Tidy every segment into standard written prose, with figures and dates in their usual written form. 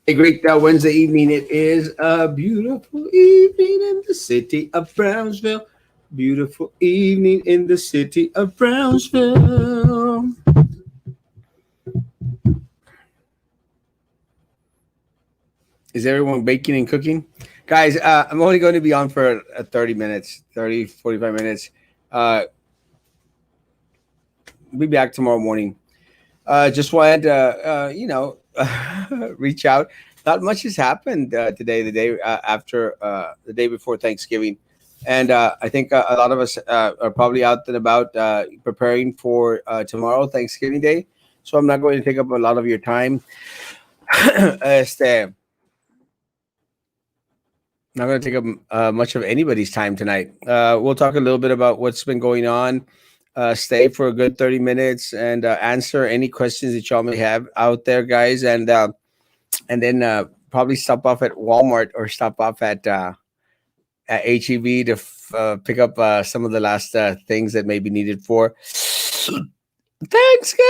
A great Wednesday evening. It is a beautiful evening in the city of Brownsville. Beautiful evening in the city of Brownsville. Is everyone baking and cooking? Guys, I'm only going to be on for 30 minutes, 30, 45 minutes. Uh, be back tomorrow morning. Just wanted to, reach out. Not much has happened today, the day after the day before Thanksgiving. And I think a lot of us are probably out and about preparing for tomorrow, Thanksgiving Day. So I'm not going to take up a lot of your time. Not going to take up much of anybody's time tonight. We'll talk a little bit about what's been going on. Stay for a good 30 minutes and answer any questions that y'all may have out there, guys. And then probably stop off at Walmart or stop off at HEB to pick up some of the last things that may be needed for Thanksgiving.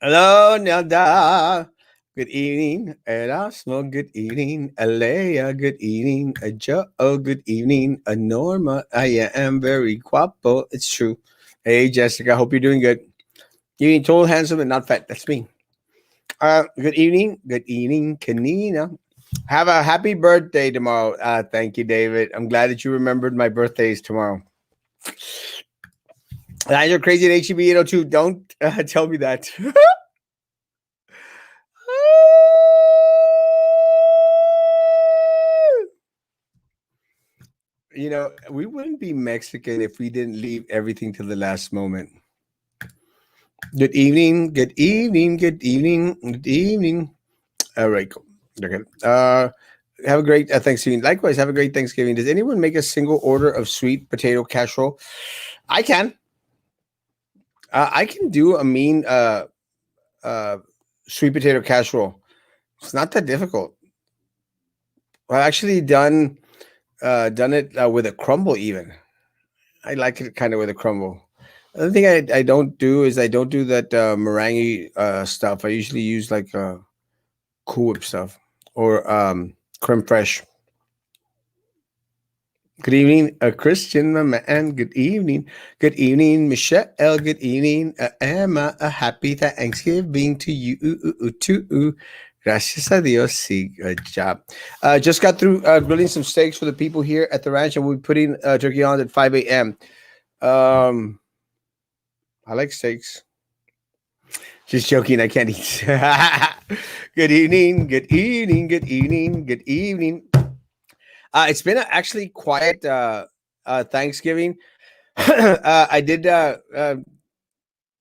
Hello, Nelda. Good evening, Erasmo. Good evening, Alea. Good evening, Joe. Good evening, Norma. I am very guapo. It's true. Hey, Jessica. Hope you're doing good. You eating tall, handsome, and not fat. That's me. Good evening. Good evening, Kanina. Have a happy birthday tomorrow. Thank you, David. I'm glad that you remembered my birthdays tomorrow. You're crazy at HEB 802. Don't tell me that. We wouldn't be Mexican if we didn't leave everything to the last moment. Good evening. Good evening. Good evening. Good evening. All right, cool. Okay. Have a great Thanksgiving. Likewise, have a great Thanksgiving. Does anyone make a single order of sweet potato casserole? I can. I can do a mean uh, sweet potato casserole. It's not that difficult. I've actually done it with a crumble even. I like it kind of with a crumble. The other thing I don't do is I don't do that meringue stuff. I usually use like Cool Whip stuff or creme fraiche. Good evening, Christian, my man. Good evening. Good evening, Michelle. Good evening, Emma. A happy Thanksgiving to you, too. Gracias a Dios. Sí, good job. Just got through grilling some steaks for the people here at the ranch, and we'll be putting turkey on at 5 a.m. Um, I like steaks. Just joking. I can't eat. Good evening. Good evening. Good evening. Good evening. It's been actually quiet Thanksgiving. I did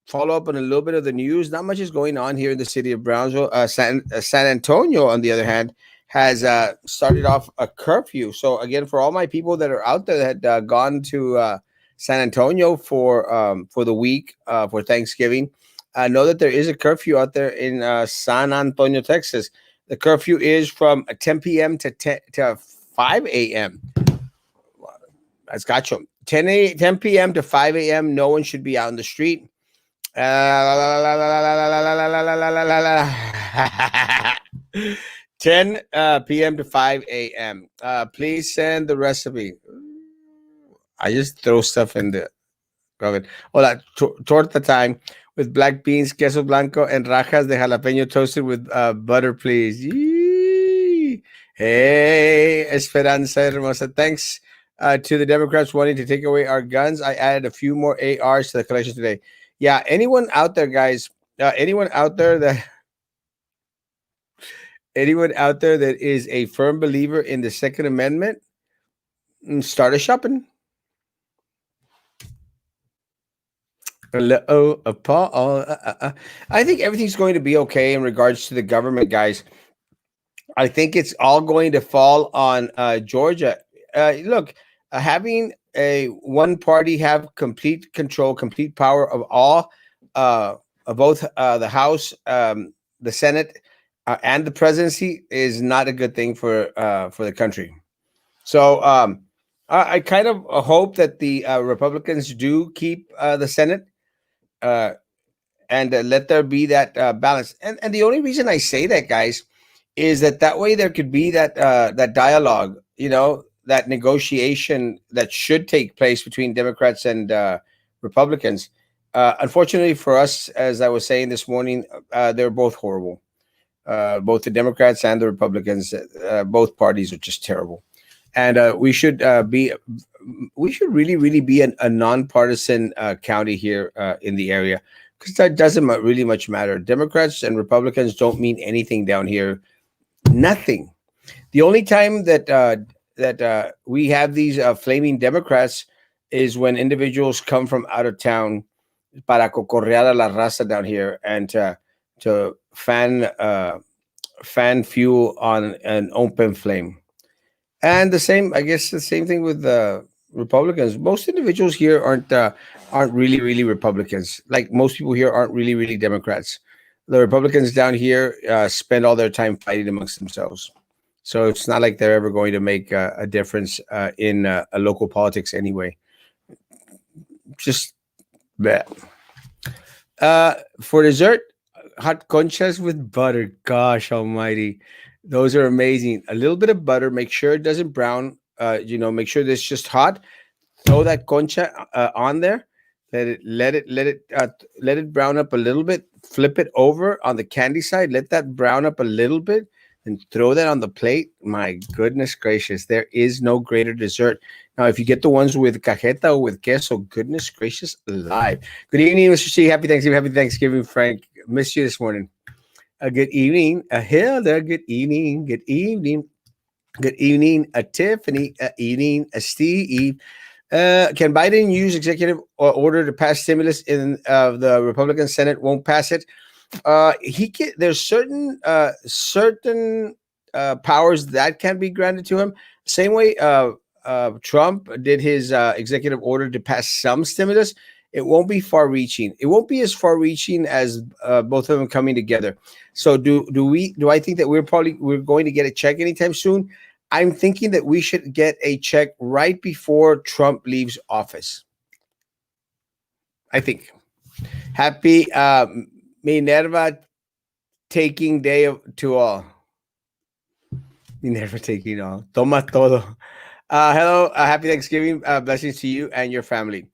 follow up on a little bit of the news. Not much is going on here in the city of Brownsville. San Antonio, on the other hand, has started off a curfew. So again, for all my people that are out there that had gone to San Antonio for the week for Thanksgiving, know that there is a curfew out there in San Antonio, Texas. The curfew is from 10 p.m. to 5 a.m. That's gotcha. 10 p.m. to 5 a.m. No one should be out in the street. 10 p.m. to 5 a.m. Please send the recipe. I just throw stuff in the oven. Hola, torta time with black beans, queso blanco, and rajas de jalapeño toasted with butter, please. Yee. Hey, Esperanza Hermosa. Thanks to the Democrats wanting to take away our guns. I added a few more ARs to the collection today. Yeah, anyone out there, guys, anyone out there that is a firm believer in the Second Amendment, start a shopping. Hello, Paul. I think everything's going to be okay in regards to the government, guys. I think it's all going to fall on Georgia. Look, having a one party have complete control, complete power of all, of both the House, the Senate, and the presidency is not a good thing for the country. So I kind of hope that the Republicans do keep the Senate. Uh, and let there be that balance. And the only reason I say that, guys, is that way there could be that dialogue, that negotiation that should take place between Democrats and Republicans. Unfortunately for us, as I was saying this morning, they're both horrible. Both the Democrats and the Republicans, both parties are just terrible, and we should really, really be a nonpartisan county here in the area, because that doesn't really much matter. Democrats and Republicans don't mean anything down here. Nothing. The only time that we have these flaming Democrats is when individuals come from out of town para cocorrear a la raza down here, and to fan fuel on an open flame. And the same, I guess, the same thing with the Republicans. Most individuals here aren't really, really Republicans. Like, most people here aren't really, really Democrats. The Republicans down here spend all their time fighting amongst themselves. So it's not like they're ever going to make a difference in a local politics anyway. Just that. For dessert, hot conchas with butter. Gosh almighty. Those are amazing. A little bit of butter. Make sure it doesn't brown. Make sure it's just hot. Throw that concha on there. Let it brown up a little bit. Flip it over on the candy side. Let that brown up a little bit, and throw that on the plate. My goodness gracious, there is no greater dessert. Now, if you get the ones with cajeta or with queso, goodness gracious alive. Good evening, Mr. C. Happy Thanksgiving. Happy Thanksgiving, Frank. Missed you this morning. Good evening, Hilda. Good evening. Good evening. Good evening, Tiffany. Evening, Steve. Can Biden use executive order to pass stimulus in the Republican Senate won't pass it? He can. There's certain powers that can be granted to him. Same way Trump did his executive order to pass some stimulus. It won't be far-reaching. It won't be as far-reaching as both of them coming together. So do I think that we're going to get a check anytime soon? I'm thinking that we should get a check right before Trump leaves office. I think. Happy Minerva taking day to all. Minerva taking all. Toma todo. Hello. Happy Thanksgiving. Blessings to you and your family.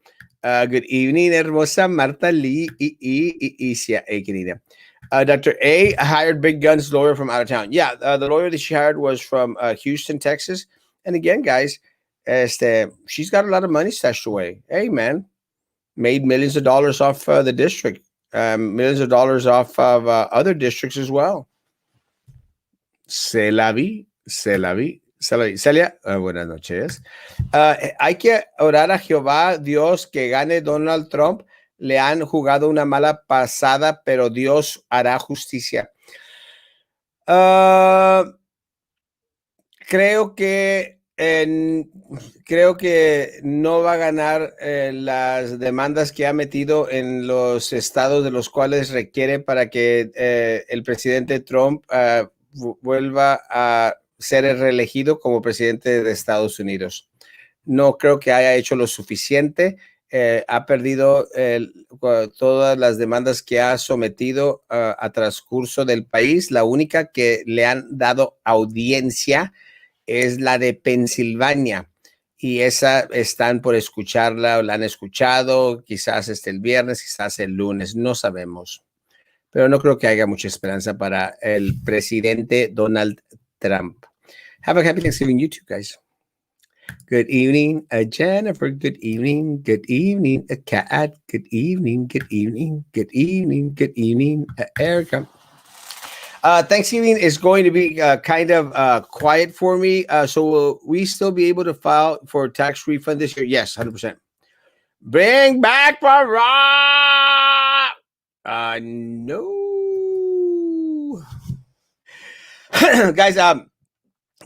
Good evening, hermosa Marta Lee. Querida. Dr. A hired big guns lawyer from out of town. Yeah, the lawyer that she hired was from Houston, Texas. And again, guys, she's got a lot of money stashed away. Hey, man, made millions of dollars off the district, millions of dollars off of other districts as well. Se la vi. Celia, buenas noches. Hay que orar a Jehová, Dios, que gane Donald Trump. Le han jugado una mala pasada, pero Dios hará justicia. Creo que no va a ganar las demandas que ha metido en los estados de los cuales requiere para que el presidente Trump vuelva a ser reelegido como presidente de Estados Unidos. No creo que haya hecho lo suficiente. Ha perdido todas las demandas que ha sometido a transcurso del país. La única que le han dado audiencia es la de Pensilvania, y esa están por escucharla, o la han escuchado, quizás el viernes, quizás el lunes, no sabemos. Pero no creo que haya mucha esperanza para el presidente Donald Trump. Have a happy Thanksgiving, you too, guys. Good evening, Jennifer. Good evening. Good evening, Kat. Good evening. Good evening. Good evening. Good evening, Erica. Thanksgiving is going to be kind of quiet for me. So will we still be able to file for tax refund this year? Yes, 100%. Bring back Barack. No. Guys,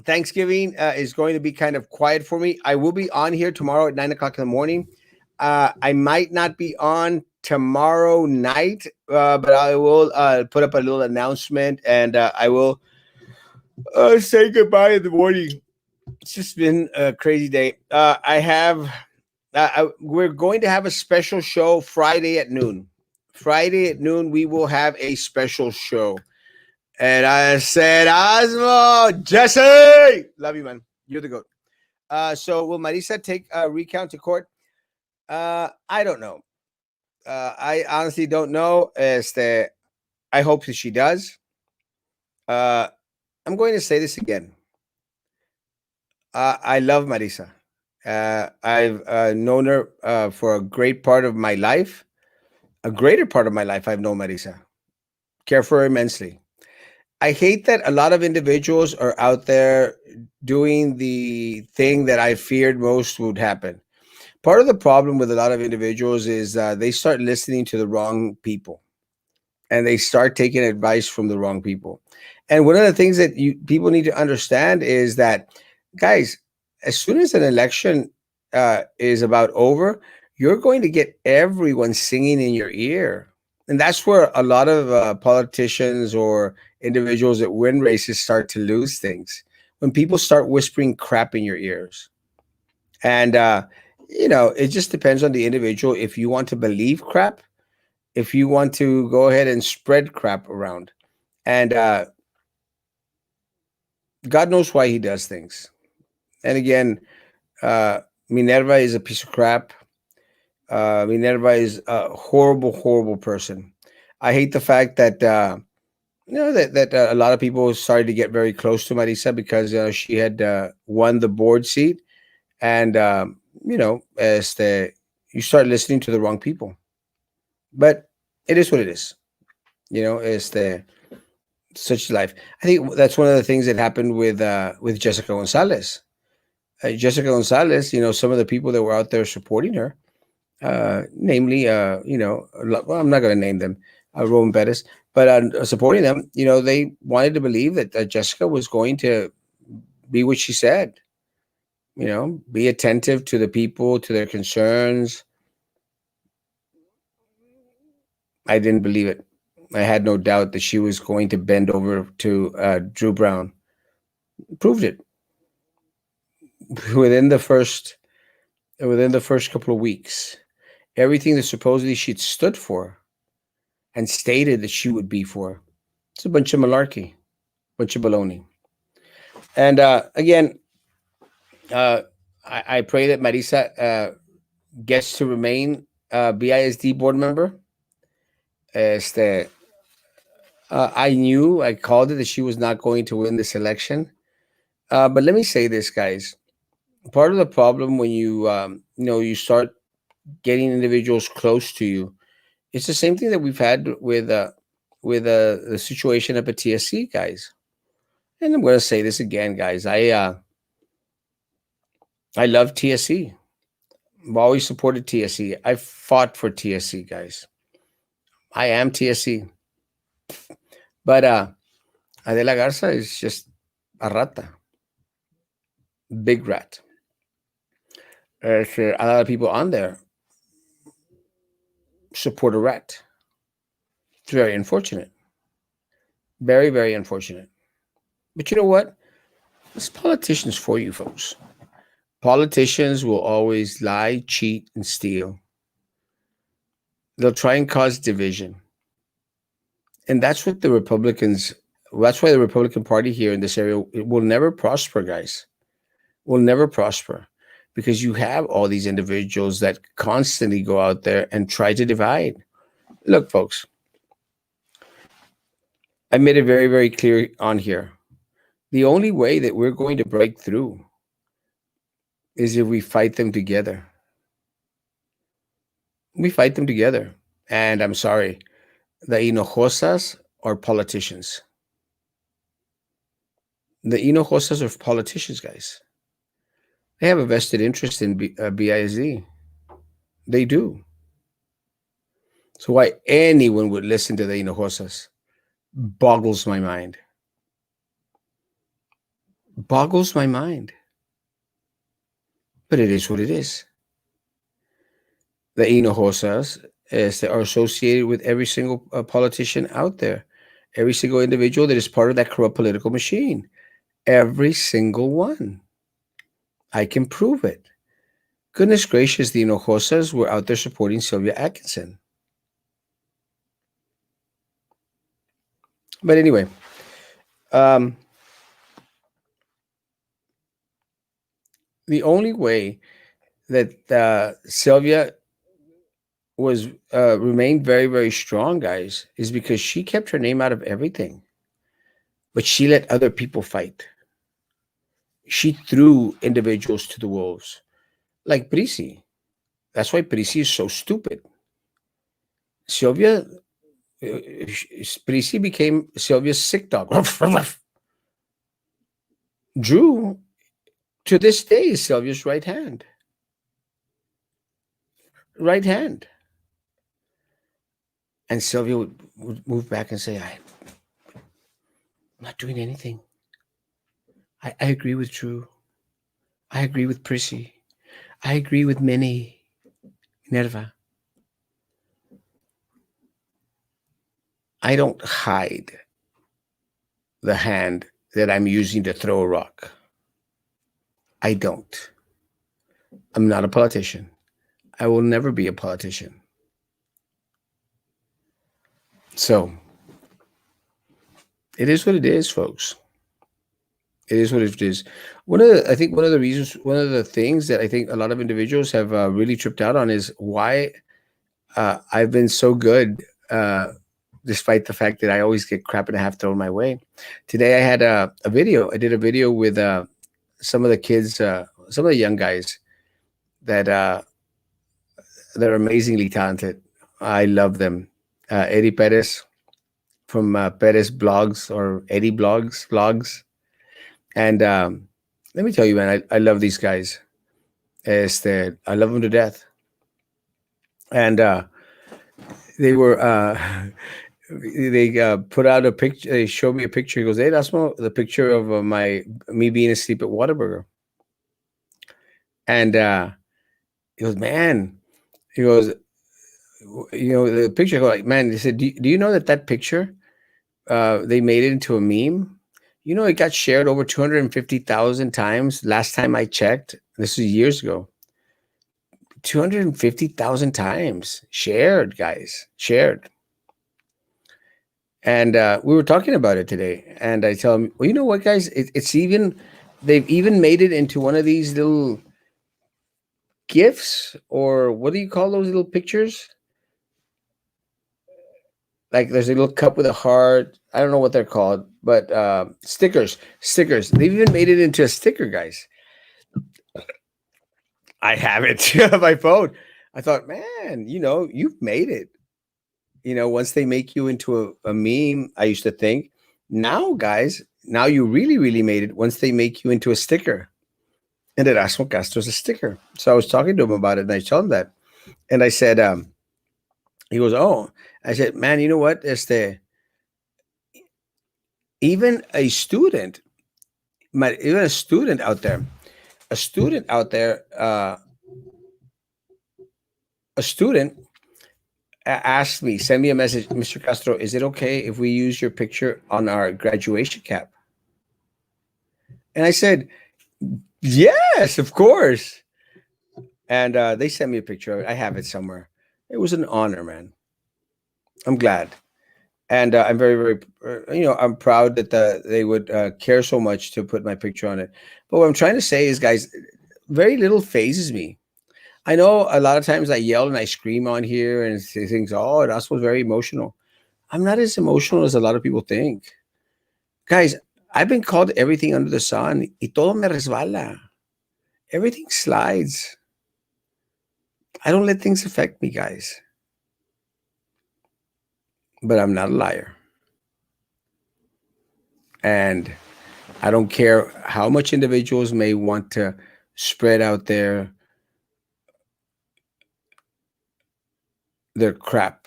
Thanksgiving is going to be kind of quiet for me. I will be on here tomorrow at 9 o'clock in the morning. I might not be on tomorrow night, but I will put up a little announcement, and I will say goodbye in the morning. It's just been a crazy day. We're going to have a special show Friday at noon. Friday at noon, we will have a special show. And I said, Osmo, Jesse, love you, man. You're the goat. So will Marisa take a recount to court? I don't know. I honestly don't know. I hope that she does. Uh, I'm going to say this again. I love Marisa. I've known her for a great part of my life. A greater part of my life, I've known Marisa. Care for her immensely. I hate that a lot of individuals are out there doing the thing that I feared most would happen. Part of the problem with a lot of individuals is they start listening to the wrong people and they start taking advice from the wrong people. And one of the things that you people need to understand is that, guys, as soon as an election is about over, you're going to get everyone singing in your ear, and that's where a lot of politicians or individuals that win races start to lose things when people start whispering crap in your ears. And it just depends on the individual if you want to believe crap, if you want to go ahead and spread crap around. And God knows why he does things. And again, uh, Minerva is a piece of crap. Minerva is a horrible, horrible person. I hate the fact that that a lot of people started to get very close to Marisa because she had won the board seat, and as you start listening to the wrong people. But it is what it is. As the such life. I think that's one of the things that happened with Jessica Gonzalez. Jessica Gonzalez, some of the people that were out there supporting her, namely, well, I'm not going to name them, Roman Bettis, but supporting them, they wanted to believe that Jessica was going to be what she said, be attentive to the people, to their concerns. I didn't believe it. I had no doubt that she was going to bend over to Drew Brown. Proved it within the first couple of weeks. Everything that supposedly she'd stood for and stated that she would be for, it's a bunch of malarkey, bunch of baloney. And again, uh, I pray that Marisa gets to remain BISD board member. Este, I called it that she was not going to win this election. But let me say this, guys. Part of the problem when you start getting individuals close to you, it's the same thing that we've had with the situation up at TSC, guys. And I'm going to say this again, guys. I love TSC. I've always supported TSC. I fought for TSC, guys. I am TSC. But Adela Garza is just a rata, big rat. There's a lot of people on there support a rat. It's very unfortunate. Very, very unfortunate. But you know what? It's politicians for you folks. Politicians will always lie, cheat, and steal. They'll try and cause division. And that's why the Republican Party here in this area will never prosper, guys. Will never prosper because you have all these individuals that constantly go out there and try to divide. Look, folks, I made it very, very clear on here. The only way that we're going to break through is if we fight them together. We fight them together. And I'm sorry, the Hinojosas are politicians. The Hinojosas are politicians, guys. They have a vested interest in BIZ. They do. So why anyone would listen to the Hinojosas boggles my mind. Boggles my mind. But it is what it is. The Hinojosas they are associated with every single politician out there, every single individual that is part of that corrupt political machine. Every single one. I can prove it. Goodness gracious, the Hinojosas were out there supporting Sylvia Atkinson. But anyway, um, the only way that Sylvia was remained very very strong, guys, is because she kept her name out of everything, but she let other people fight. She threw individuals to the wolves, like Prisi. That's why Prisi is so stupid. Sylvia, Prisi became Sylvia's sick dog. Drew, to this day, is Sylvia's right hand. Right hand. And Sylvia would move back and say, I'm not doing anything. I agree with Drew. I agree with Prissy. I agree with Minnie. Nerva. I don't hide the hand that I'm using to throw a rock. I don't. I'm not a politician. I will never be a politician. So it is what it is, folks. It is what it is. I think one of the reasons, one of the things that I think a lot of individuals have really tripped out on is why I've been so good, despite the fact that I always get crap and a half thrown my way. Today I had a video. I did a video with some of the kids, some of the young guys that that are amazingly talented. I love them. Eddie Perez from Perez Blogs or Eddie Blogs. And let me tell you, man, I love these guys. I love them to death. And they were they put out a picture. They showed me a picture. He goes, "Hey, that's the picture of me being asleep at Whataburger." And he goes, "Man," he goes, the picture. I go like, "Man," he said, do you know that picture they made it into a meme? You know, it got shared over 250,000 times. Last time I checked, this was years ago. 250,000 times shared, guys, shared. And we were talking about it today. And I tell him, well, you know what, guys? It's even, they've even made it into one of these little GIFs, or what do you call those little pictures? Like there's a little cup with a heart. I don't know what they're called, but stickers. They've even made it into a sticker, guys. I have it on my phone. I thought, man, you've made it. Once they make you into a meme, I used to think, now, guys, now you really, really made it once they make you into a sticker. And Erasmo Castro is a sticker. So I was talking to him about it, and I told him that. And I said, he goes, oh, I said, man, you know what? Even a student, even a student out there, a student asked me, send me a message, Mr. Castro, is it okay if we use your picture on our graduation cap? And I said, yes, of course. And they sent me a picture of it. I have it somewhere. It was an honor, man. I'm glad. And I'm very, very, I'm proud that they would care so much to put my picture on it. But what I'm trying to say is, guys, very little phases me. I know a lot of times I yell and I scream on here and say things, oh, that's was very emotional. I'm not as emotional as a lot of people think. Guys, I've been called everything under the sun. Y todo me resbala. Everything slides. I don't let things affect me, guys. But I'm not a liar. And I don't care how much individuals may want to spread out their crap.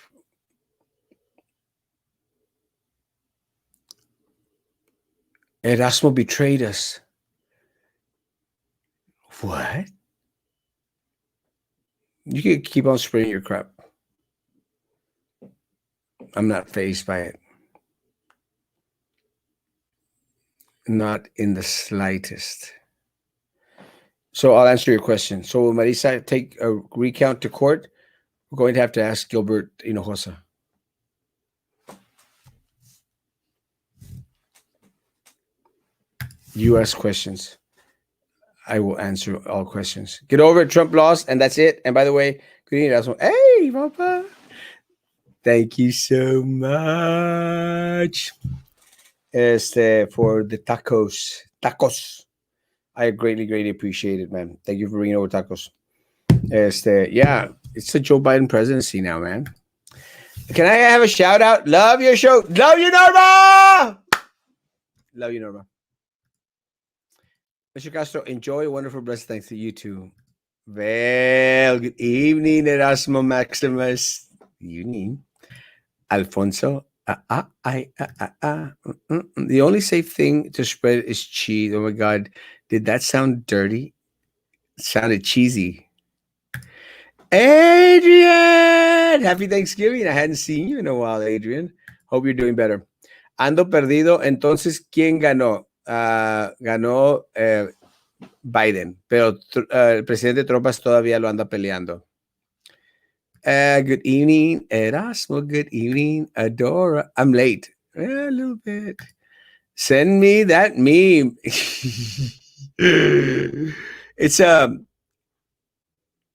Erasmo betrayed us. What? You can keep on spreading your crap. I'm not fazed by it. Not in the slightest. So I'll answer your question. So will Marisa take a recount to court? We're going to have to ask Gilbert Hinojosa. You ask questions. I will answer all questions. Get over it. Trump lost, and that's it. And by the way, good evening, Erasmo. Hey, Papa. Thank you so much. For the tacos. Tacos. I greatly, greatly appreciate it, man. Thank you for bringing over tacos. Yeah, it's the Joe Biden presidency now, man. Can I have a shout out? Love your show. Love you, Norma. Love you, Norma. Mr. Castro, enjoy. Wonderful, blessed. Thanks to you too. Well, good evening, Erasmo Maximus. Good evening. Alfonso. The only safe thing to spread is cheese. Oh my God. Did that sound dirty? It sounded cheesy. Adrian! Happy Thanksgiving. I hadn't seen you in a while, Adrian. Hope you're doing better. Ando perdido. Entonces, ¿quién ganó? Ganó Biden, pero el presidente Tropas todavía lo anda peleando. Good evening, Erasmo. Good evening, Adora. I'm late. A little bit. Send me that meme. It's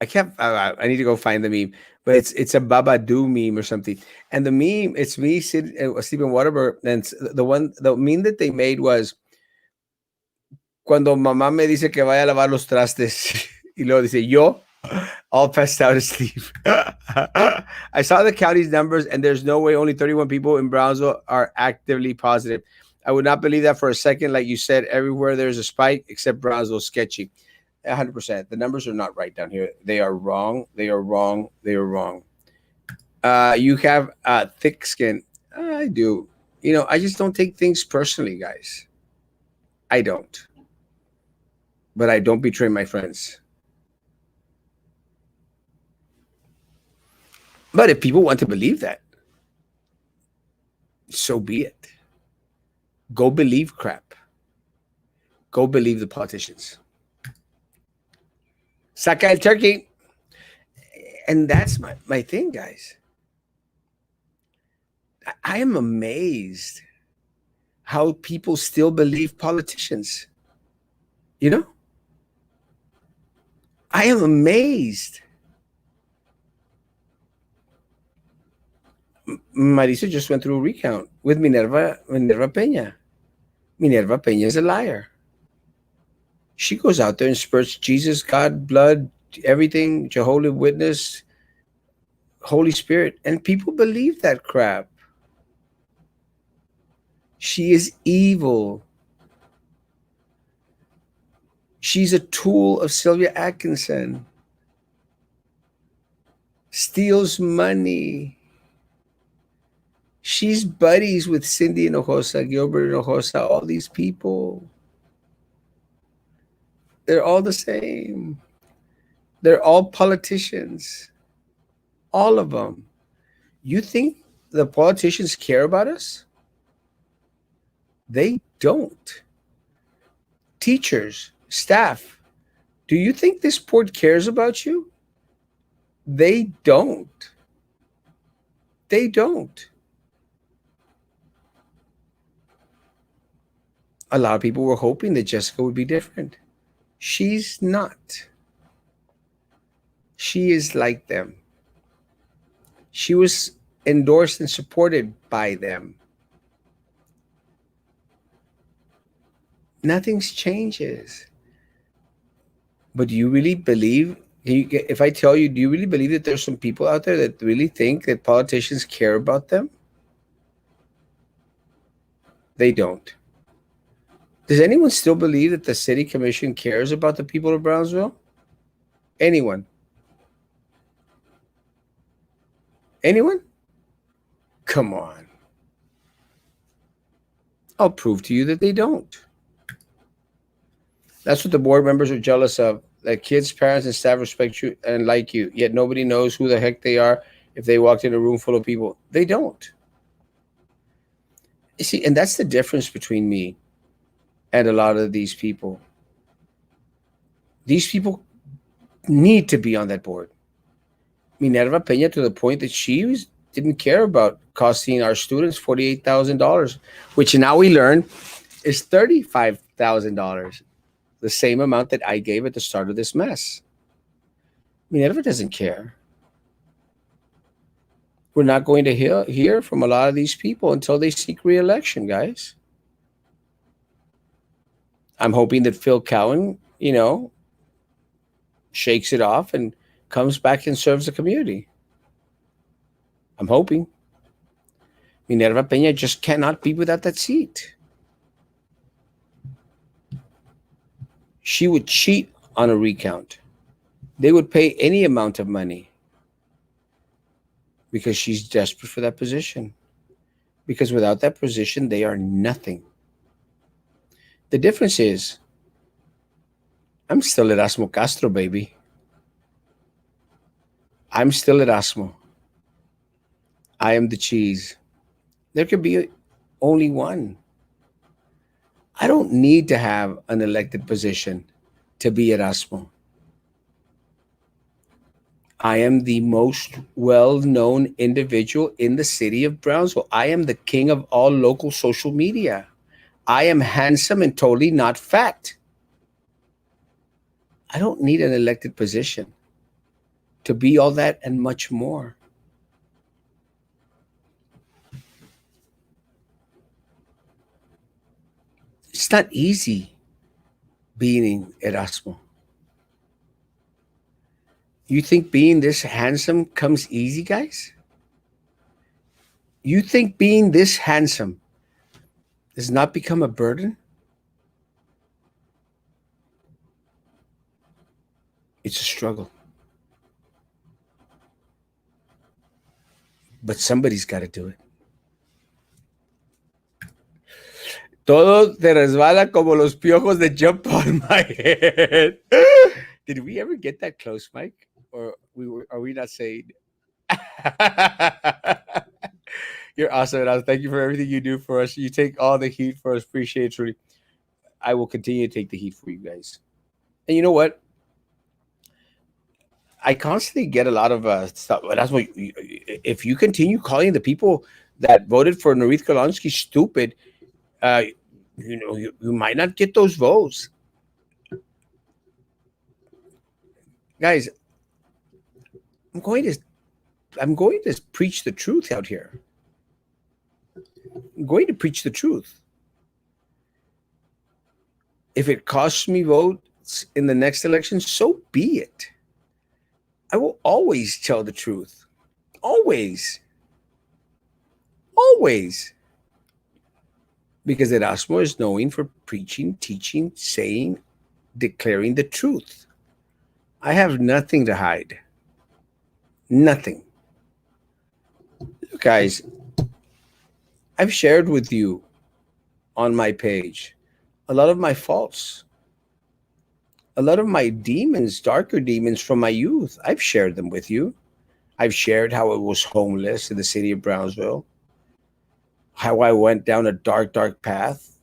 I can't. I need to go find the meme, but it's a Babadoo meme or something. And the meme, it's me sitting, Stephen Waterberg, and the meme that they made was cuando mamá me dice que vaya a lavar los trastes y luego dice yo all passed out asleep. I saw the county's numbers, and there's no way only 31 people in Brownsville are actively positive. I would not believe that for a second. Like you said, everywhere there's a spike except Brownsville. Sketchy. 100%. The numbers are not right down here. They are wrong. They are wrong. They are wrong. You have thick skin. I do. I just don't take things personally, guys. I don't. But I don't betray my friends. But if people want to believe that, so be it. Go believe crap. Go believe the politicians. Saca el turkey. And that's my thing, guys. I am amazed how people still believe politicians. I am amazed. Marisa just went through a recount with Minerva Peña. Minerva Peña is a liar. She goes out there and spurts Jesus, God, blood, everything, Jehovah's Witness, Holy Spirit, and people believe that crap. She is evil. She's a tool of Sylvia Atkinson. Steals money. She's buddies with Cindy Hinojosa, Gilbert Hinojosa, all these people. They're all the same. They're all politicians. All of them. You think the politicians care about us? They don't. Teachers, staff, do you think this board cares about you? They don't. They don't. A lot of people were hoping that Jessica would be different. She's not. She is like them. She was endorsed and supported by them. Nothing changes. But do you really believe, if I tell you, do you really believe that there's some people out there that really think that politicians care about them? They don't. Does anyone still believe that the city commission cares about the people of Brownsville? Anyone? Anyone? Come on. I'll prove to you that they don't. That's what the board members are jealous of. That kids, parents, and staff respect you and like you, yet nobody knows who the heck they are if they walked in a room full of people. They don't. You see, and that's the difference between me and a lot of these people. These people need to be on that board. Minerva Peña, to the point that she didn't care about costing our students $48,000, which now we learn is $35,000 $1,000, the same amount that I gave at the start of this mess. Minerva doesn't care. We're not going to hear from a lot of these people until they seek re-election, guys. I'm hoping that Phil Cowan, shakes it off and comes back and serves the community. I'm hoping. Minerva Peña just cannot be without that seat. She would cheat on a recount. They would pay any amount of money because she's desperate for that position. Because without that position, they are nothing. The difference is, I'm still Erasmo Castro, baby. I'm still Erasmo. I am the cheese. There could be only one. I don't need to have an elected position to be Erasmo. I am the most well-known individual in the city of Brownsville. I am the king of all local social media. I am handsome and totally not fat. I don't need an elected position to be all that and much more. It's not easy being Erasmo. You think being this handsome comes easy, guys? You think being this handsome does not become a burden? It's a struggle. But somebody's got to do it. Todo te resbala como los piojos that jump on my head. Did we ever get that close, Mike? Or are we not saying? You're awesome, and thank you for everything you do for us. You take all the heat for us. Appreciate it, truly. I will continue to take the heat for you guys. And you know what? I constantly get a lot of stuff. That's what if you continue calling the people that voted for Norith Kolonsky stupid, uh, you might not get those votes, guys. I'm going to preach the truth out here. I'm going to preach the truth. If it costs me votes in the next election, so be it. I will always tell the truth. Always. Always. Because Erasmo is known for preaching, teaching, saying, declaring the truth. I have nothing to hide. Nothing. Look, guys, I've shared with you on my page a lot of my faults, a lot of my demons, darker demons from my youth. I've shared them with you. I've shared how I was homeless in the city of Brownsville, how I went down a dark, dark path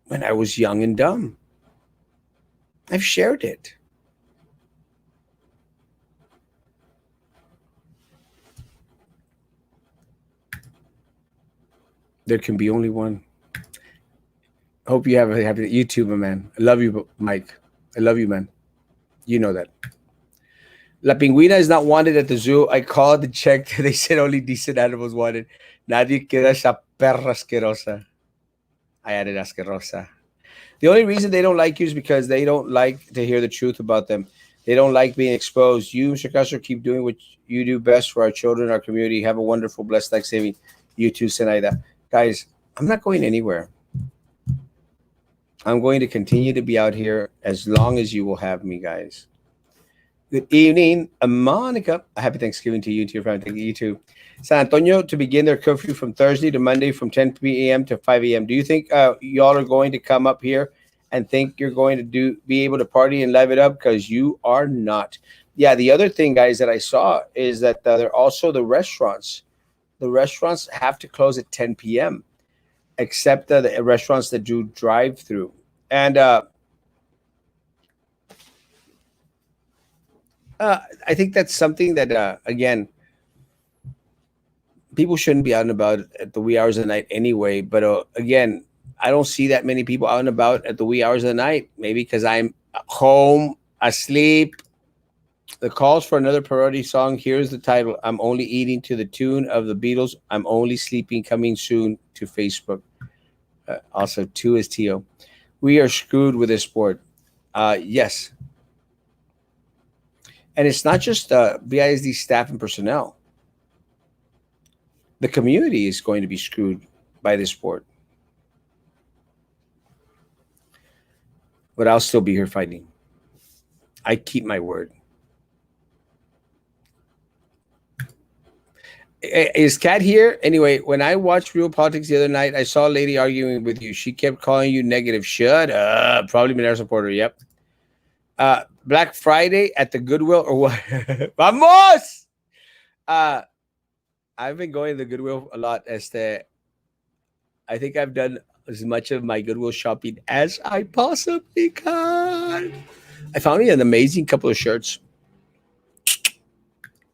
when I was young and dumb. I've shared it. There can be only one. Hope you have a happy YouTube, man. I love you, Mike. I love you, man. You know that. La Pingüina is not wanted at the zoo. I called and checked. They said only decent animals wanted. Nadie quiere esa perra asquerosa. I added asquerosa. The only reason they don't like you is because they don't like to hear the truth about them. They don't like being exposed. You, Mr. Castro, keep doing what you do best for our children, our community. Have a wonderful, blessed Thanksgiving. You too, Senaida. Guys, I'm not going anywhere. I'm going to continue to be out here as long as you will have me, guys. Good evening, Monica. A happy Thanksgiving to you and to your family. Thank you too. San Antonio to begin their curfew from Thursday to Monday from 10 p.m. to 5 a.m. Do you think y'all are going to come up here and think you're going to be able to party and live it up? Because you are not. Yeah, the other thing, guys, that I saw is that they're also the restaurants. The restaurants have to close at 10 p.m. except the restaurants that do drive-through. And I think that's something that, again, people shouldn't be out and about at the wee hours of the night anyway. But again, I don't see that many people out and about at the wee hours of the night. Maybe because I'm home asleep. The calls for another parody song. Here's the title: I'm only eating to the tune of the Beatles. I'm only sleeping. Coming soon to Facebook. Also, two is To. We are screwed with this sport. Yes, and it's not just BISD staff and personnel. The community is going to be screwed by this sport. But I'll still be here fighting. I keep my word. Is Kat here? Anyway, when I watched Real Politics the other night, I saw a lady arguing with you. She kept calling you negative. Shut up. Probably Monero supporter. Yep. Black Friday at the Goodwill or what? Vamos! Uh, I've been going to the Goodwill a lot. I think I've done as much of my Goodwill shopping as I possibly can. I found me an amazing couple of shirts.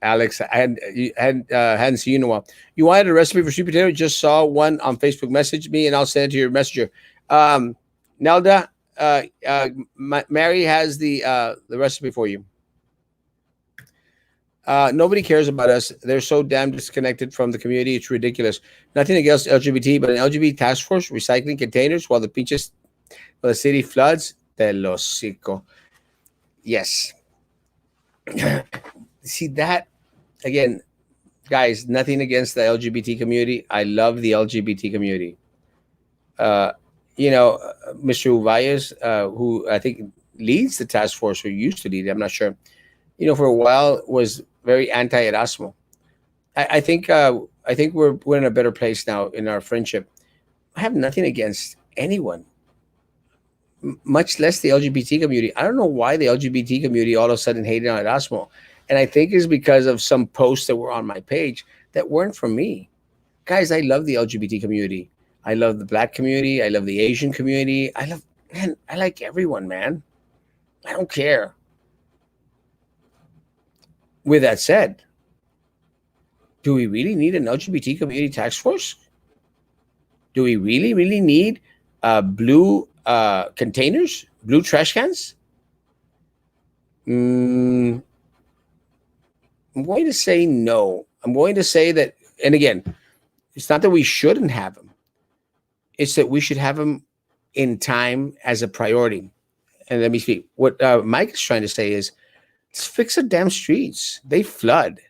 Alex, hadn't seen you in a while. You wanted a recipe for sweet potato? Just saw one on Facebook. Message me and I'll send it to your messenger. Nelda, Mary has the recipe for you. Nobody cares about us. They're so damn disconnected from the community. It's ridiculous. Nothing against LGBT, but an LGBT task force recycling containers while the city floods. Te lo hocico. Yes. See that again, guys. Nothing against the LGBT community. I love the LGBT community. Uh, Mr. Uvayas, who I think leads the task force, or used to lead it, I'm not sure. For a while was very anti Erasmo. I think we're in a better place now in our friendship. I have nothing against anyone, much less the LGBT community. I don't know why the LGBT community all of a sudden hated on Erasmo. And I think it's because of some posts that were on my page that weren't from me. Guys, I love the LGBT community. I love the black community. I love the Asian community. I like everyone, man. I don't care. With that said, do we really need an LGBT community task force? Do we really, really need blue containers, blue trash cans? I'm going to say no. I'm going to say that, and again, it's not that we shouldn't have them. It's that we should have them in time as a priority. And let me speak. What Mike is trying to say is, let's fix the damn streets. They flood.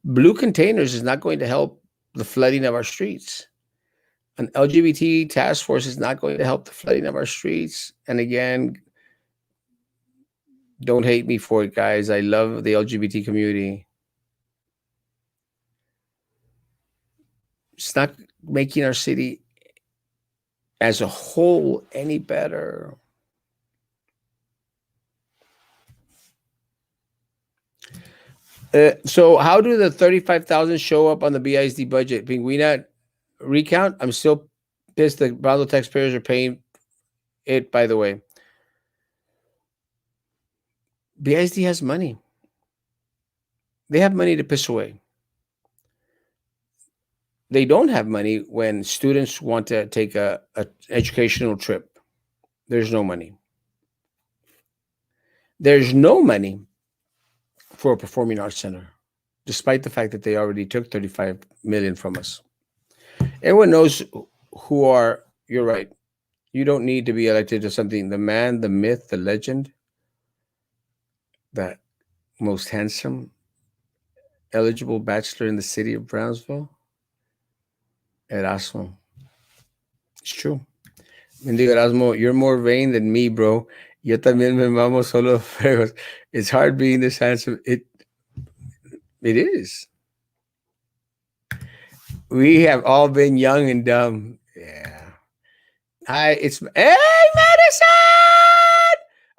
Blue containers is not going to help the flooding of our streets. An LGBT task force is not going to help the flooding of our streets. And again, don't hate me for it, guys. I love the LGBT community. It's not making our city as a whole any better. So how do the 35,000 show up on the BISD budget? Pinguina recount? I'm still pissed that Bravo taxpayers are paying it, by the way. BISD has money. They have money to piss away. They don't have money when students want to take an educational trip. There's no money. There's no money for a performing arts center, despite the fact that they already took 35 million from us. Everyone knows you're right. You don't need to be elected to something. The man, the myth, the legend, the most handsome, eligible bachelor in the city of Brownsville, Erasmo. It's true. Mendigo Erasmo, you're more vain than me, bro. Yo también me mamo solo fregos. It's hard being this handsome. It is. We have all been young and dumb. Yeah. Hey, Madison!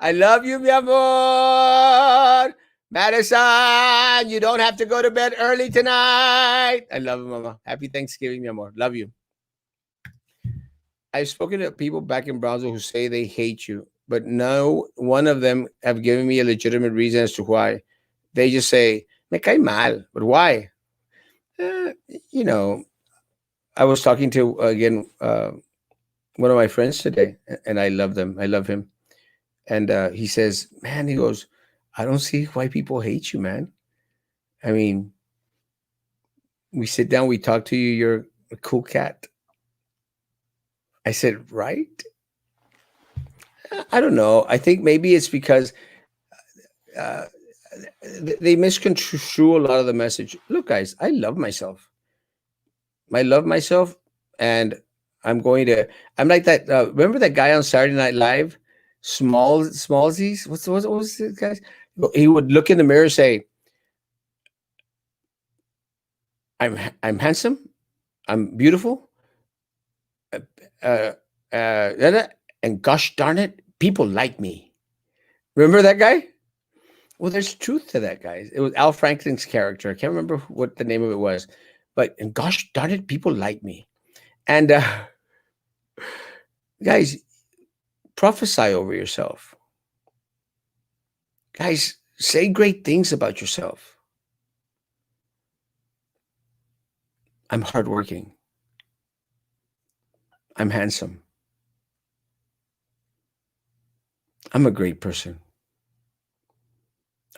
I love you, mi amor. Madison, you don't have to go to bed early tonight. I love you, mama. Happy Thanksgiving, mi amor. Love you. I've spoken to people back in Brownsville who say they hate you, but no one of them have given me a legitimate reason as to why. They just say, Me cae mal. But why? Uh, you know, I was talking to, again, one of my friends today, and I love them. I love him. And he says, man, he goes, I don't see why people hate you, man. I mean, we sit down, we talk to you, you're a cool cat. I said, right? I don't know. I think maybe it's because uh, they misconstrue a lot of the message. Look, guys, I love myself. I love myself, and I'm going to. I'm like that. Remember that guy on Saturday Night Live, Smallsies? What was it, guys? He would look in the mirror and say, I'm handsome, I'm beautiful, uh, uh, and gosh darn it, people like me. Remember that guy? Well, there's truth to that, guys. It was Al Franklin's character. I can't remember what the name of it was, but and gosh darn it, people like me. And guys, prophesy over yourself. Guys, say great things about yourself. I'm hardworking. I'm handsome. I'm a great person.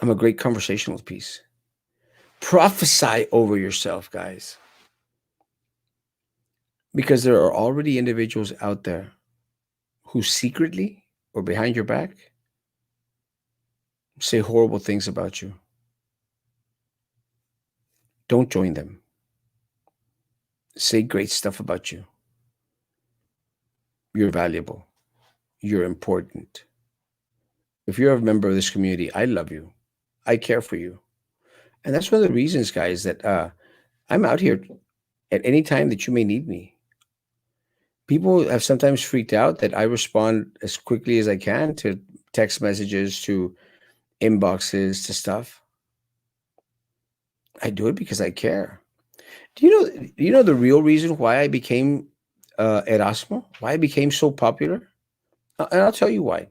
I'm a great conversational piece. Prophesy over yourself, guys, because there are already individuals out there who secretly or behind your back say horrible things about you. Don't join them. Say great stuff about you. You're valuable. You're important. If you're a member of this community, I love you. I care for you. And that's one of the reasons, guys, that I'm out here at any time that you may need me. People have sometimes freaked out that I respond as quickly as I can to text messages, to inboxes, to stuff. I do it because I care. Do you know the real reason why I became Erasmo? Why I became so popular? And I'll tell you why.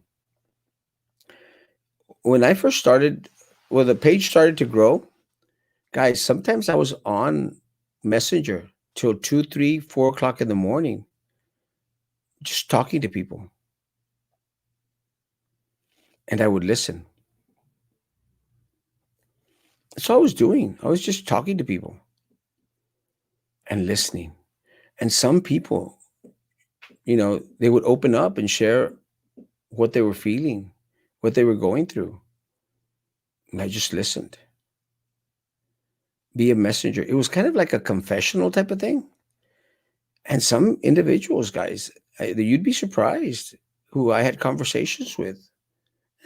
When I first started, when the page started to grow, guys, sometimes I was on Messenger till 2, 3, 4 o'clock in the morning, just talking to people, and I would listen. That's all I was doing. I was just talking to people and listening. And some people, they would open up and share what they were feeling, what they were going through. And I just listened. Be a messenger. It was kind of like a confessional type of thing. And some individuals, guys, you'd be surprised who I had conversations with.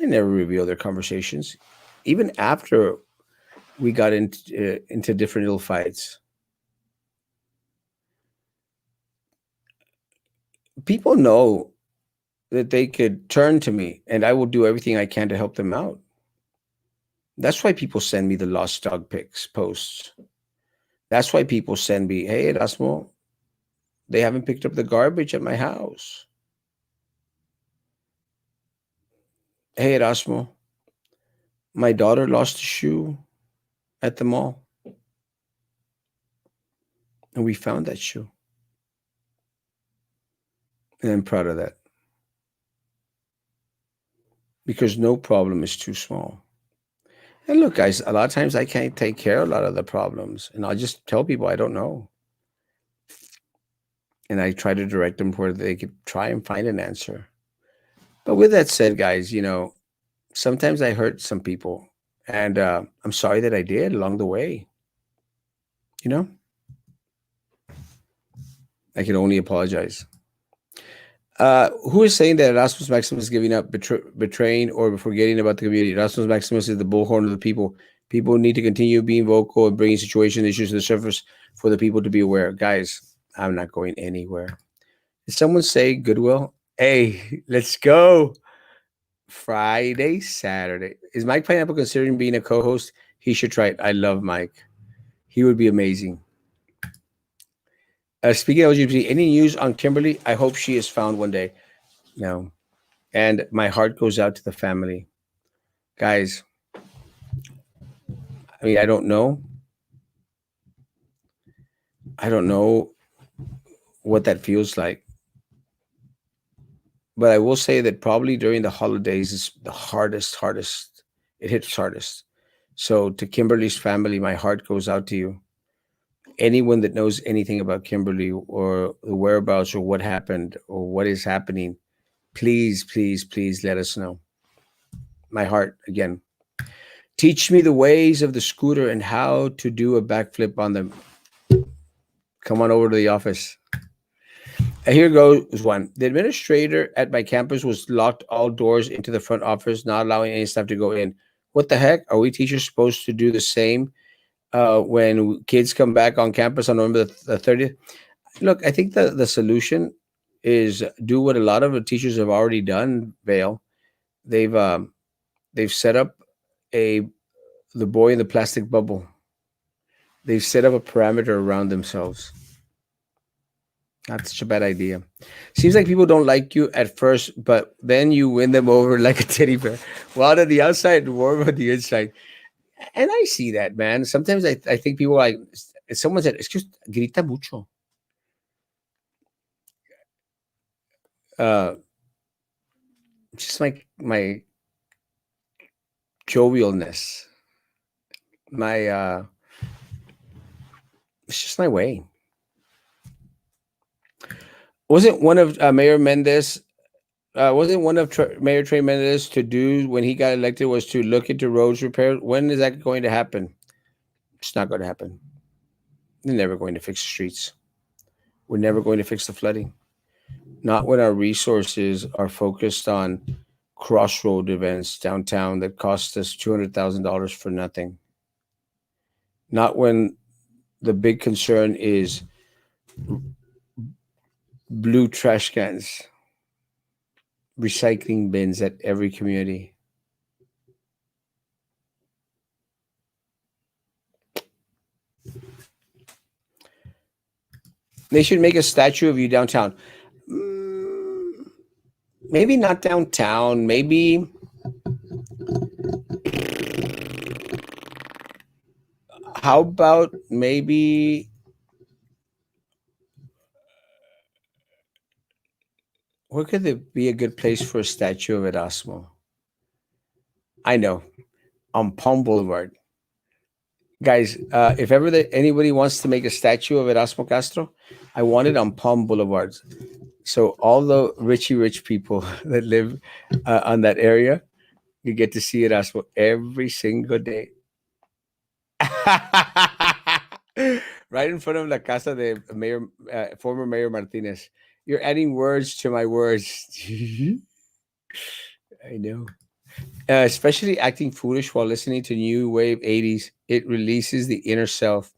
I never reveal their conversations. Even after we got into different little fights, people know that they could turn to me and I will do everything I can to help them out. That's why people send me the lost dog pics posts. That's why people send me, hey, Erasmo, they haven't picked up the garbage at my house. Hey, Erasmo, my daughter lost a shoe at the mall and we found that shoe. And I'm proud of that because no problem is too small. And look, guys, a lot of times I can't take care of a lot of the problems. And I'll just tell people I don't know. And I try to direct them where they could try and find an answer. But with that said, guys, sometimes I hurt some people. And I'm sorry that I did along the way. You know, I can only apologize. Who is saying that Erasmus Maximus is giving up, betraying, or forgetting about the community? Erasmus Maximus is the bullhorn of the people. People need to continue being vocal and bringing situation issues to the surface for the people to be aware. Guys, I'm not going anywhere. Did someone say Goodwill? Hey, let's go. Friday, Saturday. Is Mike Pineapple considering being a co-host? He should try it. I love Mike. He would be amazing. Speaking of LGBT, any news on Kimberly? I hope she is found one day. No. And my heart goes out to the family. Guys, I mean, I don't know what that feels like, but I will say that probably during the holidays is the hardest. It hits hardest. So to Kimberly's family, my heart goes out to you. Anyone that knows anything about Kimberly or the whereabouts or what happened or what is happening, please let us know. My heart again. Teach me the ways of the scooter and how to do a backflip on them. Come on over to the office. Here goes one. The administrator at my campus was locked all doors into the front office, not allowing any staff to go in. What the heck? Are we teachers supposed to do the same when kids come back on campus on November the 30th? Look, I think the solution is do what a lot of the teachers have already done, Vale. They've they've set up a the boy in the plastic bubble. They've set up a parameter around themselves. Not such a bad idea. Seems like people don't like you at first, but then you win them over like a teddy bear. Wild on the outside, warm on the inside. And I see that, man. Sometimes I think people like, someone said, excuse, grita mucho. Uh, just my jovialness, my, it's just my way. Wasn't one of Mayor Mendez wasn't one of Mayor Trey Mendez to do when he got elected was to look into roads repair? When is that going to happen? It's not going to happen. They're never going to fix the streets. We're never going to fix the flooding. Not when our resources are focused on crossroad events downtown that cost us $200,000 for nothing. Not when the big concern is blue trash cans, recycling bins at every community. They should make a statue of you downtown. Maybe not downtown. Maybe how about maybe where could there be a good place for a statue of Erasmo? I know, on Palm Boulevard. Guys, if ever anybody wants to make a statue of Erasmo Castro, I want it on Palm Boulevard. So all the rich people that live on that area, you get to see Erasmo every single day. Right in front of la casa de Mayor, former Mayor Martinez. You're adding words to my words. I know. Especially acting foolish while listening to new wave 80s. It releases the inner self.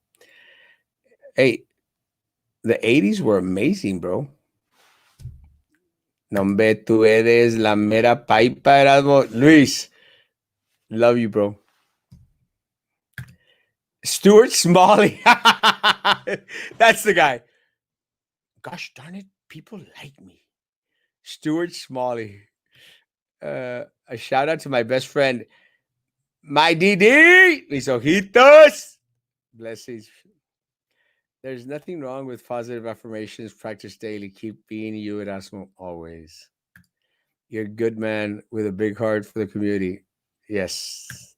Hey, the 80s were amazing, bro. Nombre, tú eres la mera paipa, Erasmo. Luis, love you, bro. Stuart Smalley. That's the guy. Gosh darn it, people like me. Stuart Smalley. A shout out to my best friend, my DD, mis ojitos. Blessings. There's nothing wrong with positive affirmations. Practice daily. Keep being you, Erasmo, always. You're a good man with a big heart for the community. Yes.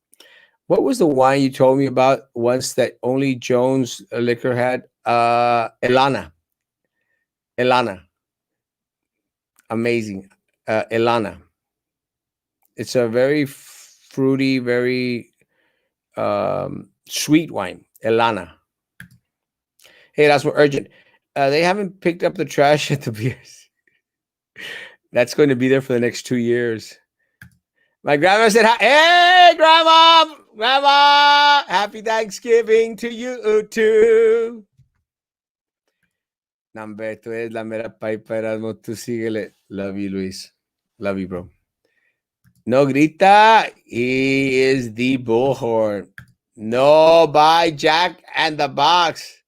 What was the wine you told me about once that only Jones Liquor had? Elana. Elana. Amazing. Elana. It's a very fruity, very sweet wine. Elana. Hey, that's more urgent. They haven't picked up the trash at the beers. That's going to be there for the next 2 years. My grandma said, "Hey, grandma, grandma, happy Thanksgiving to you too." Nambe, tú eres la mera paipa, Erasmo. Tú síguele. Love you, Luis. Love you, bro. No grita. He is the bullhorn. No, by Jack and the Box.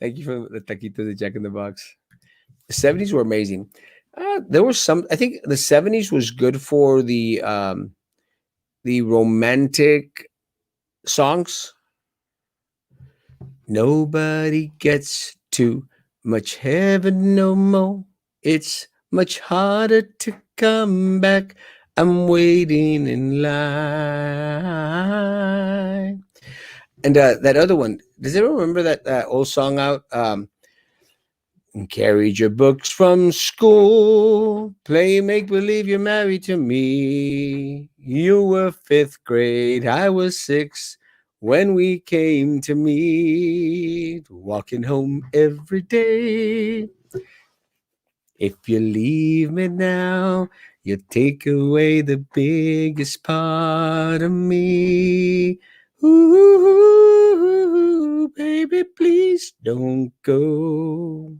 Thank you for the taquitos de Jack in the Box. The 70s were amazing. There was some. I think the 70s was good for the romantic songs. Nobody gets too much heaven no more. It's much harder to come back. I'm waiting in line. And that other one, does anyone remember that old song out? Carried your books from school, play make believe you're married to me. You were fifth grade, I was six when we came to meet. Walking home every day. If you leave me now, you take away the biggest part of me. Ooh, baby, please don't go.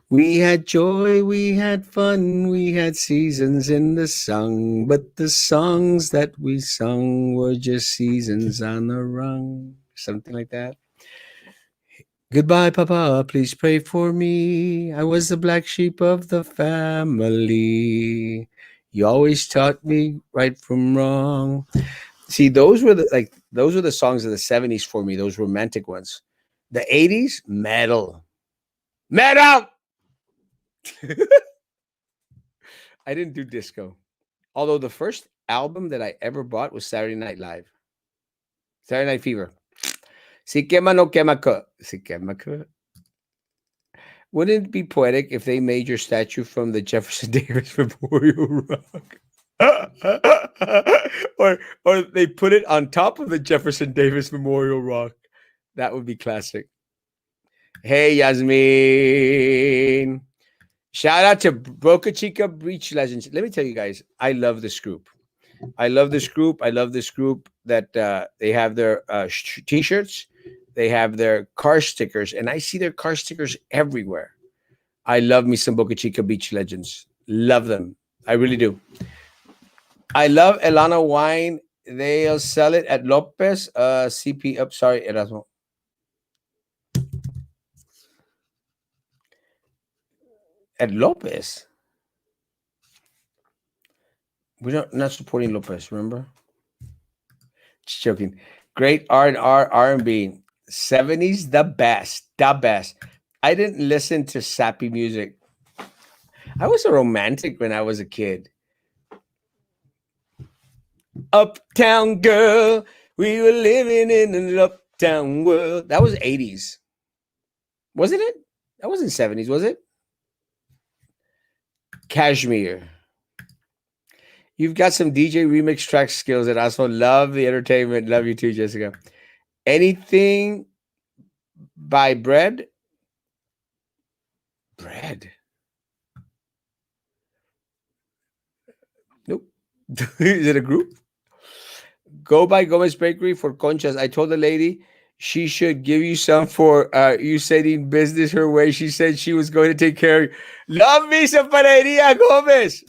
We had joy, we had fun, we had seasons in the sun, but the songs that we sung were just seasons on the run. Something like that. Goodbye, Papa, please pray for me. I was the black sheep of the family. You always taught me right from wrong. See, those were the songs of the 70s for me, those romantic ones. The 80s, metal. Metal! I didn't do disco. Although the first album that I ever bought was Saturday Night Live. Saturday Night Fever. Si quema no quema co. Si quema co. Wouldn't it be poetic if they made your statue from the Jefferson Davis Memorial Rock? or they put it on top of the Jefferson Davis Memorial Rock. That would be classic. Hey Yasmin. Shout out to Boca Chica Beach Legends. Let me tell you guys, I love this group. I love this group. I love this group that they have their t-shirts, they have their car stickers, and I see their car stickers everywhere. I love me some Boca Chica Beach Legends. Love them. I really do. I love Elana wine. They'll sell it at Lopez. CP up. Sorry, Erasmo. At Lopez. We're not supporting Lopez. Remember? Just joking. Great R&B. 70s, the best. The best. I didn't listen to sappy music. I was a romantic when I was a kid. Uptown girl, we were living in an uptown world. That was 80s. Wasn't it? That wasn't 70s, was it? Cashmere. You've got some DJ remix track skills and also love the entertainment. Love you too, Jessica. Anything by Bread? Bread. Nope. Is it a group? Go by Gomez Bakery for conchas. I told the lady she should give you some for you setting business her way. She said she was going to take care of you. Love me some panaderia, Gomez.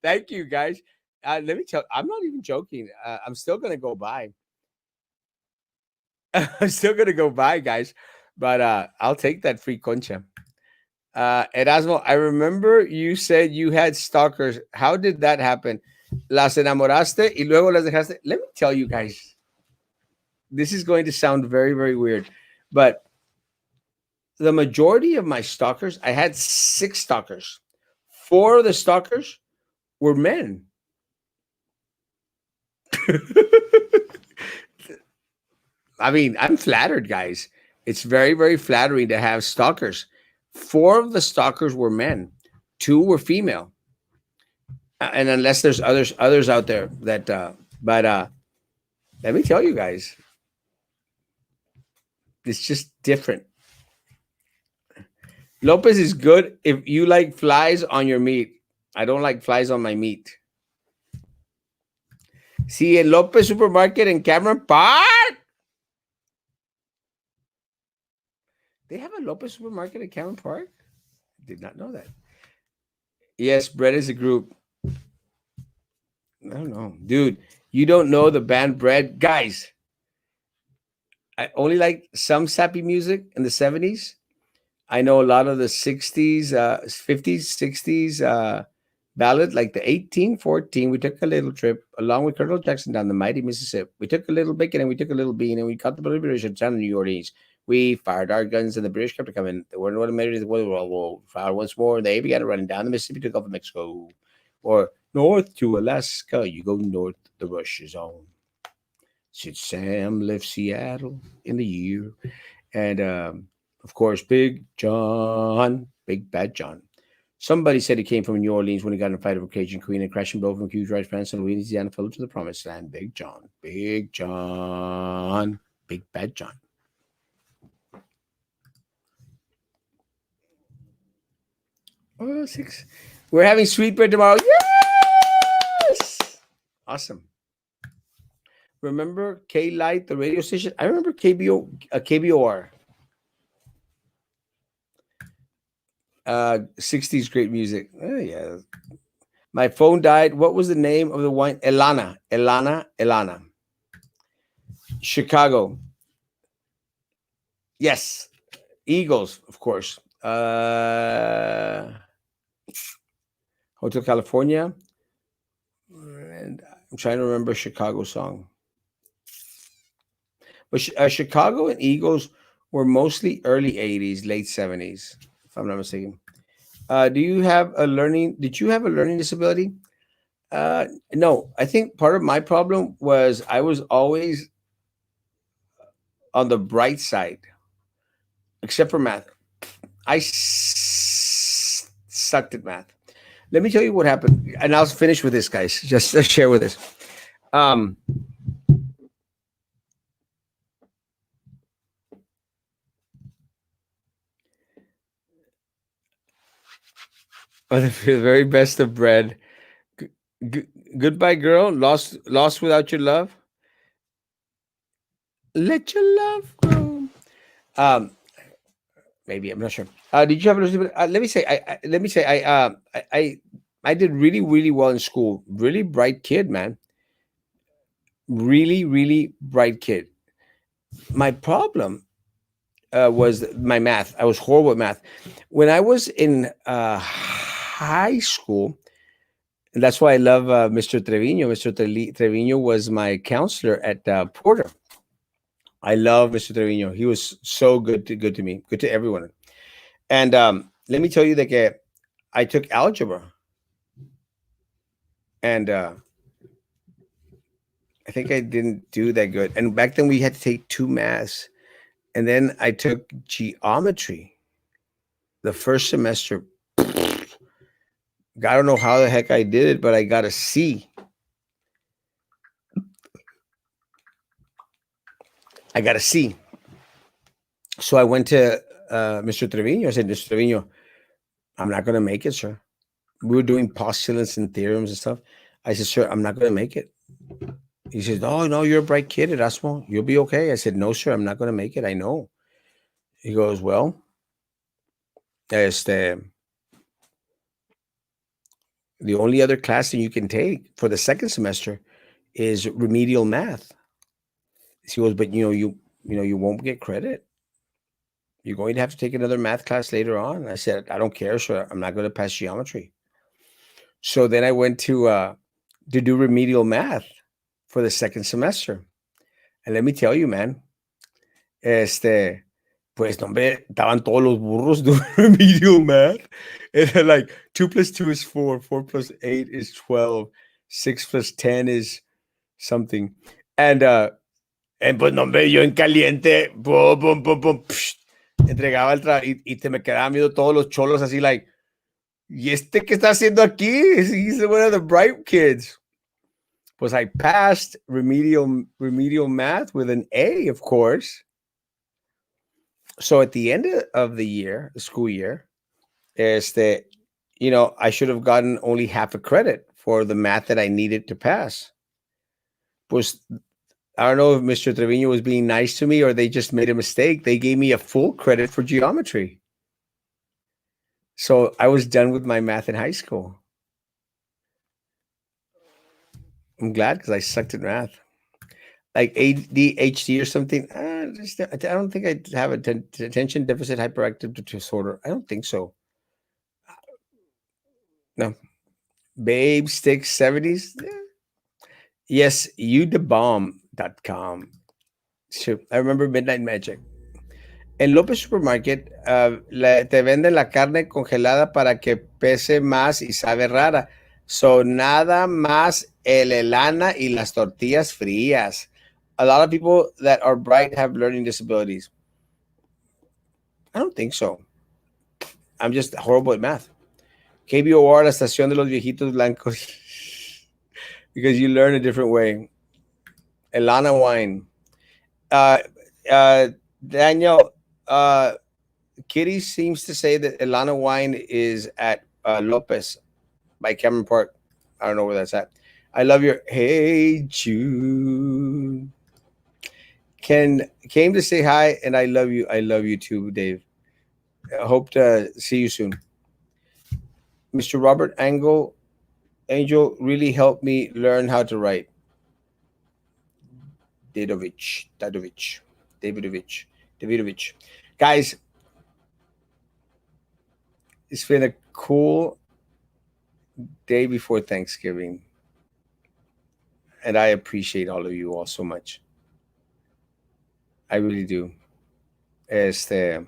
Thank you, guys. Let me tell I'm not even joking. I'm still going to go by. I'm still going to go by, guys. But I'll take that free concha. Erasmo, I remember you said you had stalkers. How did that happen? Las enamoraste y luego las dejaste. Let me tell you guys, this is going to sound very, very weird, but the majority of my stalkers, I had six stalkers. Four of the stalkers were men. I mean, I'm flattered, guys. It's very, very flattering to have stalkers. Four of the stalkers were men, two were female. And unless there's others out there that but let me tell you guys, it's just different. Lopez is good if you like flies on your meat. I don't like flies on my meat. See, in Lopez Supermarket in Cameron Park, they have a Lopez Supermarket in Cameron Park. Did not know that. Yes, Bread is a group. I don't know, dude. You don't know the band Bread, guys. I only like some sappy music in the 70s. I know a lot of the 60s, 50s, 60s, Ballad like the 1814. We took a little trip along with Colonel Jackson down the mighty Mississippi. We took a little bacon and we took a little bean and we caught the British down in New Orleans. We fired our guns and the British kept coming. They weren't what made it the World War. Fired once more and they began running down the Mississippi to the Gulf of Mexico. Or north to Alaska. You go north, the rush is on. Since Sam left Seattle in the year. And of course, Big John, Big Bad John. Somebody said he came from New Orleans when he got in a fight over Cajun Queen and crashed and blow from huge rice France and Louisiana fell to the promised land. Big John, Big John, Big Bad John. Oh, six. We're having sweet bread tomorrow. Yes! Awesome. Remember K Light, the radio station? I remember KBOR. 60s great music. Oh, yeah. My phone died. What was the name of the wine? Elana. Chicago. Yes. Eagles, of course. Hotel California. And I'm trying to remember a Chicago song. But Chicago and Eagles were mostly early 80s, late 70s, if I'm not mistaken. Did you have a learning disability? No, I think part of my problem was I was always on the bright side, except for math. I sucked at math. Let me tell you what happened, and I'll finish with this, guys. Just to share with this. Um, for the very best of bread. G- Goodbye, girl. Lost without your love. Let your love grow. Um, maybe I'm not sure. Did you have a let me say let me say I did really really well in school. Really bright kid, man. Really really bright kid. My problem was my math. I was horrible at math. When I was in high school, and that's why I love Mr. Trevino. Trevino was my counselor at Porter. I love Mr. Trevino. He was so good to me, good to everyone. And let me tell you that I took algebra, and I think I didn't do that good. And back then we had to take two maths, and then I took geometry the first semester. I don't know how the heck I did it, but I got a C. I got a C. So I went to Mr. Trevino. I said, Mr. Trevino, I'm not going to make it, sir. We were doing postulates and theorems and stuff. I said, sir, I'm not going to make it. He says, oh, no, you're a bright kid, Erasmo. You'll be okay. I said, no, sir, I'm not going to make it. I know. He goes, well, the only other class that you can take for the second semester is remedial math. He goes, but you won't get credit. You're going to have to take another math class later on. I said, I don't care, sir. I'm not going to pass geometry. So then I went to do remedial math for the second semester. And let me tell you, man, pues, no, hombre, estaban todos los burros doing remedial math. And they're like, 2 plus 2 is 4, 4 plus 8 is 12, 6 plus 10 is something. And pues, no, hombre, yo en caliente, pum, pum, pum, pum, psh, entregaba el trabajo y te me quedaban viendo todos los cholos así, like, ¿y este qué está haciendo aquí? He's one of the bright kids. Pues I passed remedial math with an A, of course. So at the end of the year, the school year, I should have gotten only half a credit for the math that I needed to pass. Pues I don't know if Mr. Trevino was being nice to me or they just made a mistake. They gave me a full credit for geometry. So I was done with my math in high school. I'm glad because I sucked at math. Like ADHD or something. I don't think I have attention deficit hyperactive disorder. I don't think so. No. Babe Stick 70s. Yes, youdebomb.com. Sure. I remember Midnight Magic. En López Supermarket te venden la carne congelada para que pese más y sabe rara. So nada más el elana y las tortillas frías. A lot of people that are bright have learning disabilities. I don't think so. I'm just horrible at math. KBOR, la estación de los viejitos blancos. Because you learn a different way. Elana wine. Uh, uh, Daniel, uh, Kitty seems to say that Elana wine is at Lopez by Cameron Park. I don't know where that's at. I love your Hey Jude. Ken came to say hi, and I love you. I love you too, Dave. I hope to see you soon. Mr. Robert Angel really helped me learn how to write. Davidovich. Guys, it's been a cool day before Thanksgiving. And I appreciate all of you all so much. I really do. Este,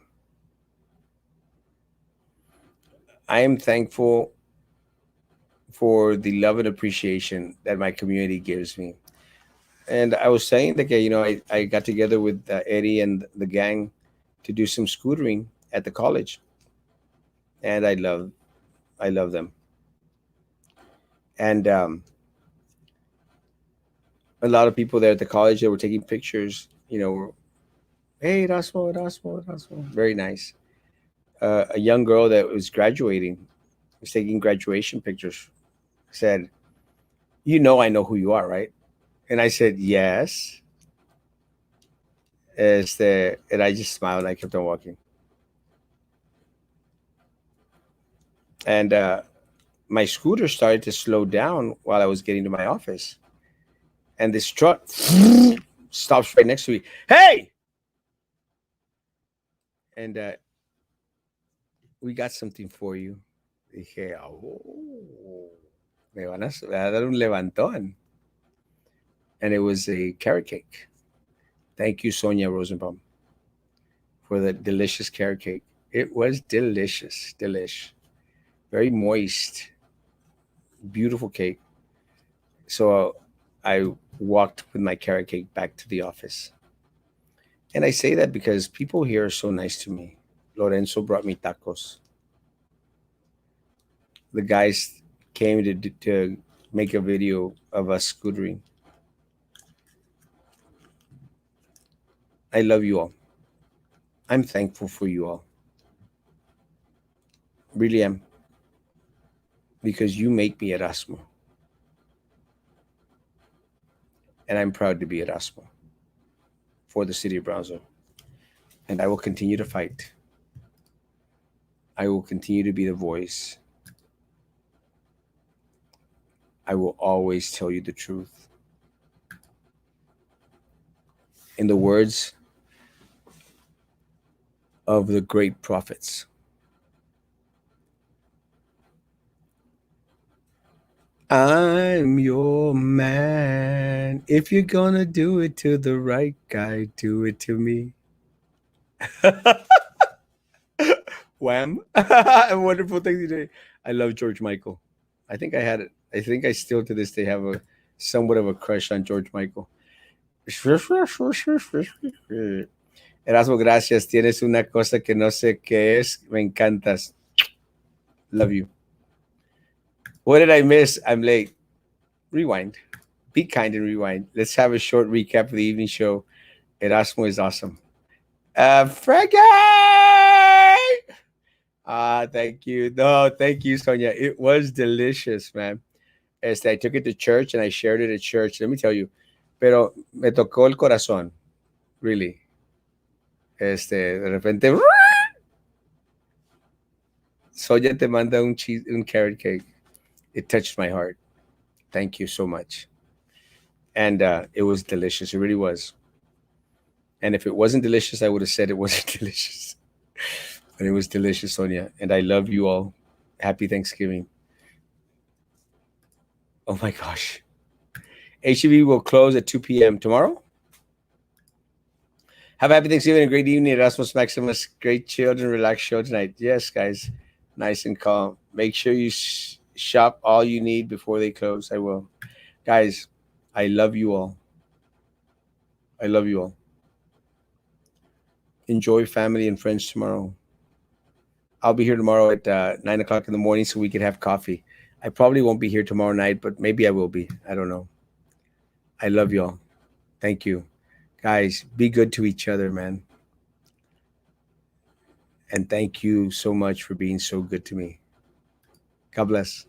I am thankful for the love and appreciation that my community gives me. And I was saying that, I got together with Eddie and the gang to do some scootering at the college. And I love them. And a lot of people there at the college that were taking pictures, were, hey, Erasmo. Very nice. A young girl that was graduating was taking graduation pictures. Said, I know who you are, right? And I said, yes. And I just smiled and I kept on walking. And my scooter started to slow down while I was getting to my office. And this truck stops right next to me. Hey! And we got something for you. Dije, oh, me a dar un levantón. And it was a carrot cake. Thank you, Sonia Rosenbaum, for the delicious carrot cake. It was delicious, delish. Very moist, beautiful cake. So I walked with my carrot cake back to the office. And I say that because people here are so nice to me. Lorenzo brought me tacos. The guys came to make a video of us scootering. I love you all. I'm thankful for you all. Really am. Because you make me Erasmo. And I'm proud to be Erasmo for the city of Brownsville. And I will continue to fight. I will continue to be the voice. I will always tell you the truth. In the words of the great prophets, I'm your man. If you're gonna do it to the right guy, do it to me. Wham! A wonderful thing today. I love George Michael. I think I had it. I think I still to this day have a somewhat of a crush on George Michael. Erasmo, gracias. Tienes una cosa que no sé qué es. Me encantas. Love you. What did I miss? I'm late. Rewind. Be kind and rewind. Let's have a short recap of the evening show. Erasmo is awesome. Frankie! Thank you. No, thank you, Sonia. It was delicious, man. I took it to church and I shared it at church. Let me tell you. Pero me tocó el corazón. Really. De repente, Sonia te manda un carrot cake. It touched my heart. Thank you so much. And it was delicious. It really was. And if it wasn't delicious, I would have said it wasn't delicious. But it was delicious, Sonia. And I love you all. Happy Thanksgiving. Oh my gosh. HEB will close at 2 p.m. tomorrow. Have a happy Thanksgiving and a great evening. Erasmus Maximus. Great children, relaxed show tonight. Yes, guys. Nice and calm. Make sure you shop all you need before they close. I will. Guys, I love you all. I love you all. Enjoy family and friends tomorrow. I'll be here tomorrow at 9 o'clock in the morning so we can have coffee. I probably won't be here tomorrow night, but maybe I will be. I don't know. I love y'all. Thank you. Guys, be good to each other, man. And thank you so much for being so good to me. God bless.